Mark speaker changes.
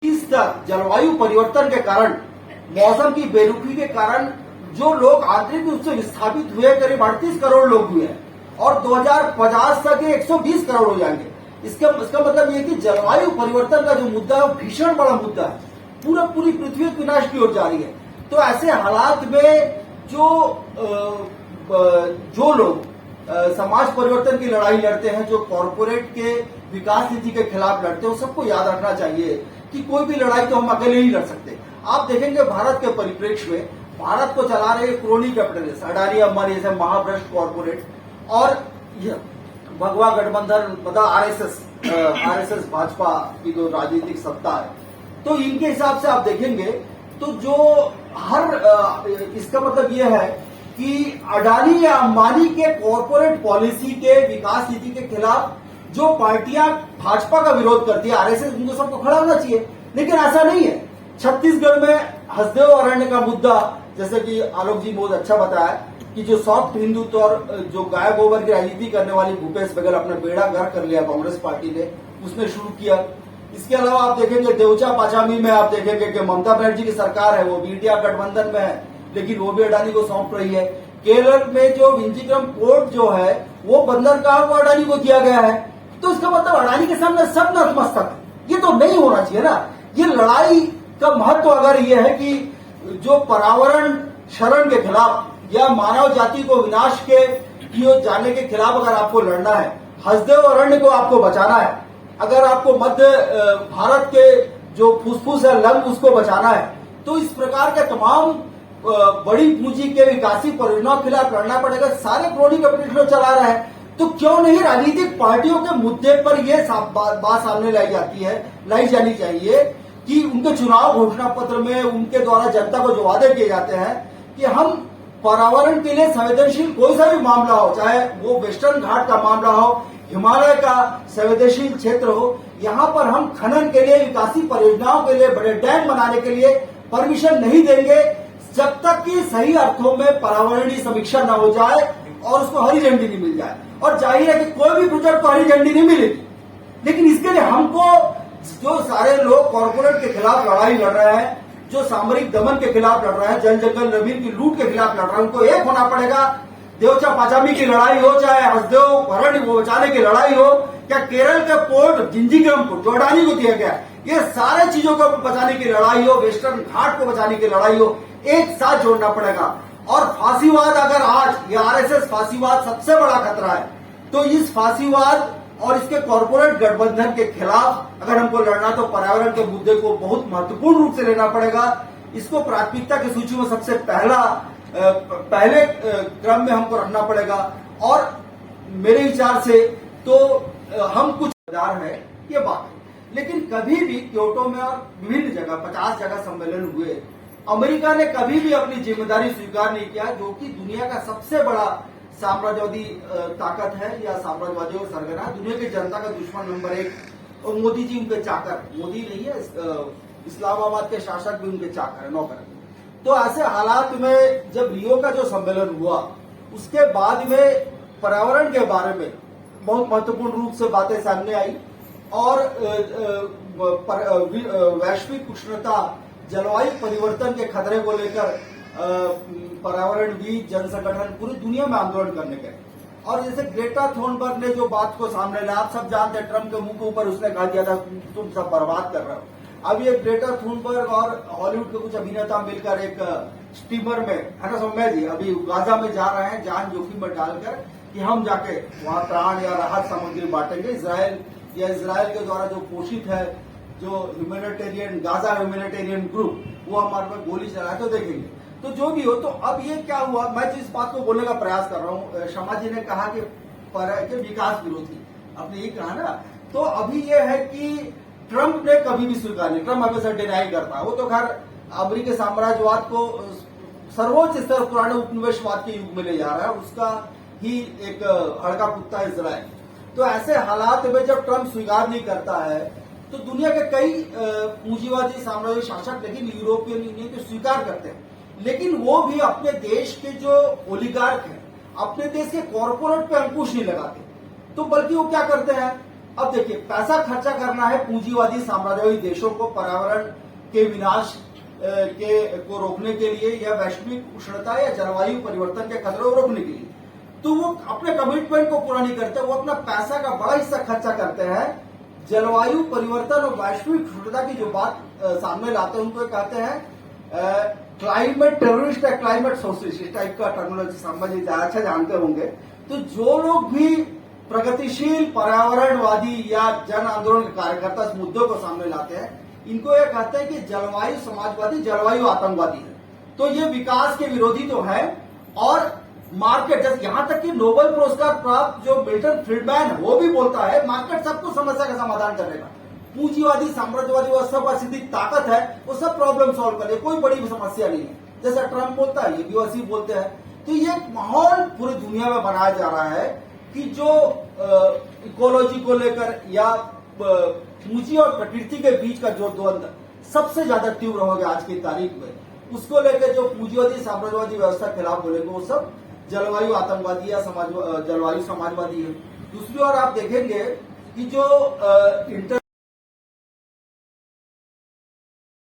Speaker 1: इस जलवायु परिवर्तन के कारण, मौसम की बेरुखी के कारण जो लोग आंतरिक रूप से विस्थापित हुए करीब 38 करोड़ लोग हुए हैं और 2050 तक ये 120 करोड़ हो जाएंगे। इसका मतलब ये कि जलवायु परिवर्तन का जो मुद्दा है वो भीषण बड़ा मुद्दा है, पूरी पृथ्वी विनाश की ओर जा रही है। तो ऐसे हालात में जो लोग समाज परिवर्तन की लड़ाई लड़ते हैं, जो कॉरपोरेट के विकास नीति के खिलाफ लड़ते हैं, सबको याद रखना चाहिए कि कोई भी लड़ाई तो हम अकेले नहीं लड़ सकते। आप देखेंगे भारत के परिप्रेक्ष्य में, भारत को चला रहे क्रोनी कैपिटलिस्ट अडानी अंबानी जैसे महाभ्रष्ट कॉरपोरेट और भगवा गठबंधन मतलब आरएसएस भाजपा की जो राजनीतिक सत्ता है, तो इनके हिसाब से आप देखेंगे तो जो इसका मतलब यह है कि अडानी या अंबानी के कॉरपोरेट पॉलिसी के विकास नीति के खिलाफ जो पार्टियां भाजपा का विरोध करती है, आरएसएस, उनको सबको खड़ा होना चाहिए। लेकिन ऐसा नहीं है। छत्तीसगढ़ में हसदेव अरण्य का मुद्दा, जैसे कि आलोक जी बहुत अच्छा बताया कि जो सॉफ्ट हिंदुत्व और जो गाय गोबर की राजनीति करने वाली भूपेश बघेल अपने बेड़ा गर्क कर लिया कांग्रेस पार्टी ने, उसने शुरू किया। इसके अलावा आप देखेंगे देवचा पाचामी में आप देखेंगे कि ममता बनर्जी की सरकार है, वो भी इंडिया गठबंधन में है, लेकिन वो भी अडानी को सौंप रही है। केरल में जो विंचिक्रम पोर्ट जो है वो बंदरगाह को अडानी को दिया गया है। तो इसका मतलब अडानी के सामने सब नतमस्तक है। ये तो नहीं होना चाहिए ना। ये लड़ाई का महत्व अगर ये है कि जो पर्यावरण क्षरण के खिलाफ या मानव जाति को विनाश के की ओर जाने के खिलाफ अगर आपको लड़ना है, हसदेव अरण्य को आपको बचाना है, अगर आपको मध्य भारत के जो फुसफुस है लंग उसको बचाना है, तो इस प्रकार के तमाम बड़ी पूंजी के विकासी परियोजनाओं के खिलाफ लड़ना पड़ेगा। सारे क्रोनी कैपिटलिस्ट चला रहे हैं, तो क्यों नहीं राजनीतिक पार्टियों के मुद्दे पर यह बात सामने लाई जानी चाहिए कि उनके चुनाव घोषणा पत्र में उनके द्वारा जनता को जो वादे किए जाते हैं कि हम पर्यावरण के लिए संवेदनशील कोई सा भी मामला हो, चाहे वो वेस्टर्न घाट का मामला हो, हिमालय का संवेदनशील क्षेत्र हो, यहाँ पर हम खनन के लिए, विकासी परियोजनाओं के लिए, बड़े डैम बनाने के लिए परमिशन नहीं देंगे जब तक कि सही अर्थों में पर्यावरणीय समीक्षा न हो जाए और उसको हरी झंडी नहीं मिल जाए। और जाहिर है कि कोई भी प्रोजेक्ट को हरी झंडी नहीं मिलेगी, लेकिन इसके लिए हमको जो सारे लोग कॉर्पोरेट के खिलाफ लड़ाई लड़ रहे हैं, जो सामरिक दमन के खिलाफ लड़ रहे हैं, जल जंगल जमीन की लूट के खिलाफ लड़ रहे हैं, उनको एक होना पड़ेगा। देवचा पाचामी की लड़ाई हो, चाहे हसदेव अरण्य को बचाने की लड़ाई हो, क्या केरल के पोर्ट जिंजीग्रम को जो अडानी को दिया गया, ये सारे चीजों को बचाने की लड़ाई हो, वेस्टर्न घाट को बचाने की लड़ाई हो, एक साथ जोड़ना पड़ेगा। और फांसीवाद, अगर आज ये आरएसएस फांसीवाद सबसे बड़ा खतरा है, तो इस फांसीवाद और इसके कॉरपोरेट गठबंधन के खिलाफ अगर हमको लड़ना, तो पर्यावरण के मुद्दे को बहुत महत्वपूर्ण रूप से लेना पड़ेगा। इसको प्राथमिकता की सूची में सबसे पहले क्रम में हमको रखना पड़ेगा। और मेरे विचार से तो हम कुछ बाजार है ये बात है, लेकिन कभी भी क्योटो में और विभिन्न जगह 50 जगह सम्मेलन हुए, अमेरिका ने कभी भी अपनी जिम्मेदारी स्वीकार नहीं किया, जो कि दुनिया का सबसे बड़ा साम्राज्यवादी ताकत है या साम्राज्यवादी और सरगना, दुनिया की जनता का दुश्मन नंबर 1। और मोदी जी उनके चाकर, मोदी नहीं है, इस्लामाबाद के शासक भी उनके चाकर है, नौकर। तो ऐसे हालात में जब रियो का जो सम्मेलन हुआ, उसके बाद में पर्यावरण के बारे में बहुत महत्वपूर्ण रूप से बातें सामने आई और वैश्विक उष्णता, जलवायु परिवर्तन के खतरे को लेकर पर्यावरणविद, जन संगठन पूरी दुनिया में आंदोलन करने गए। और जैसे ग्रेटा थोनबर्ग ने जो बात को सामने लाया, आप सब जानते हैं, ट्रम्प के मुंह के ऊपर उसने कहा दिया था तुम सब बर्बाद कर रहे हो। अब ये ग्रेटा थोनबर्ग और हॉलीवुड के कुछ अभिनेता मिलकर एक स्टीमर में, है ना सौम्या जी, अभी गाजा में जा रहे हैं जान जोखिम में डालकर कि हम जाके वहां त्राण या राहत सामग्री बांटेंगे। इजराइल के द्वारा जो पोषित है जो ह्यूमैनिटेरियन गाजा ह्यूमैनिटेरियन ग्रुप, वो हमारे पर गोली चलाए, तो देखेंगे। तो जो भी हो, तो अब ये क्या हुआ, मैं जिस बात को बोलने का प्रयास कर रहा हूँ, शमा जी ने कहा कि विकास विरोधी, आपने ये कहा ना, तो अभी ये है कि ट्रंप ने कभी भी स्वीकार नहीं, ट्रंप हमेशा डिनाई करता है। वो तो खैर अमेरिकी साम्राज्यवाद को सर्वोच्च स्तर पुराने उपनिवेशवाद के युग में ले जा रहा है, उसका ही एक हड़का कुत्ता इजराइल। तो ऐसे हालात में जब ट्रंप स्वीकार नहीं करता है, तो दुनिया के कई पूंजीवादी साम्राज्य शासक, लेकिन यूरोपियन यूनियन को स्वीकार करते हैं, लेकिन वो भी अपने देश के जो ओलिगार्क हैं, अपने देश के कॉर्पोरेट पे अंकुश नहीं लगाते, तो बल्कि वो क्या करते हैं, अब देखिए, पैसा खर्चा करना है पूंजीवादी साम्राज्यवादी देशों को पर्यावरण के विनाश को रोकने के लिए, या वैश्विक उष्णता या जलवायु परिवर्तन के खतरे को रोकने के लिए। तो वो अपने कमिटमेंट को पूरा नहीं करते, वो अपना पैसा का बड़ा हिस्सा खर्चा करते हैं जलवायु परिवर्तन और वैश्विक उष्णता की जो बात सामने लाते हैं, उनको कहते हैं क्लाइमेट टेररिस्ट या क्लाइमेट सोशलिस्ट, इस टाइप का टर्मिनोलॉजी समझ अच्छा जानते होंगे। तो जो लोग भी प्रगतिशील पर्यावरणवादी या जन आंदोलन के कार्यकर्ता इस मुद्दों को सामने लाते हैं, इनको ये कहते हैं कि जलवायु समाजवादी, जलवायु आतंकवादी है। तो ये विकास के विरोधी तो है, और मार्केट, जैसे यहां तक कि नोबेल पुरस्कार प्राप्त जो मिल्टन फ्रीडमैन है वो भी बोलता है मार्केट सबको समस्या का समाधान करेगा। पूंजीवादी साम्राज्यवादी व्यवस्था पर सिद्धि ताकत है, वो सब प्रॉब्लम सॉल्व करे, कोई बड़ी समस्या नहीं है। जैसा ट्रम्प बोलता है, ये भी वैसे ही बोलते हैं। तो ये एक माहौल पूरी दुनिया में बनाया जा रहा है कि जो इकोलॉजी को लेकर या पूंजी और प्रकृति के बीच का जो द्वंद्व सबसे ज्यादा तीव्र हो गया आज की तारीख में, उसको लेकर जो पूंजीवादी साम्राज्यवादी व्यवस्था के खिलाफ बोलेंगे वो सब जलवायु आतंकवादी या जलवायु समाजवादी है। दूसरी ओर आप देखेंगे कि जो इंटर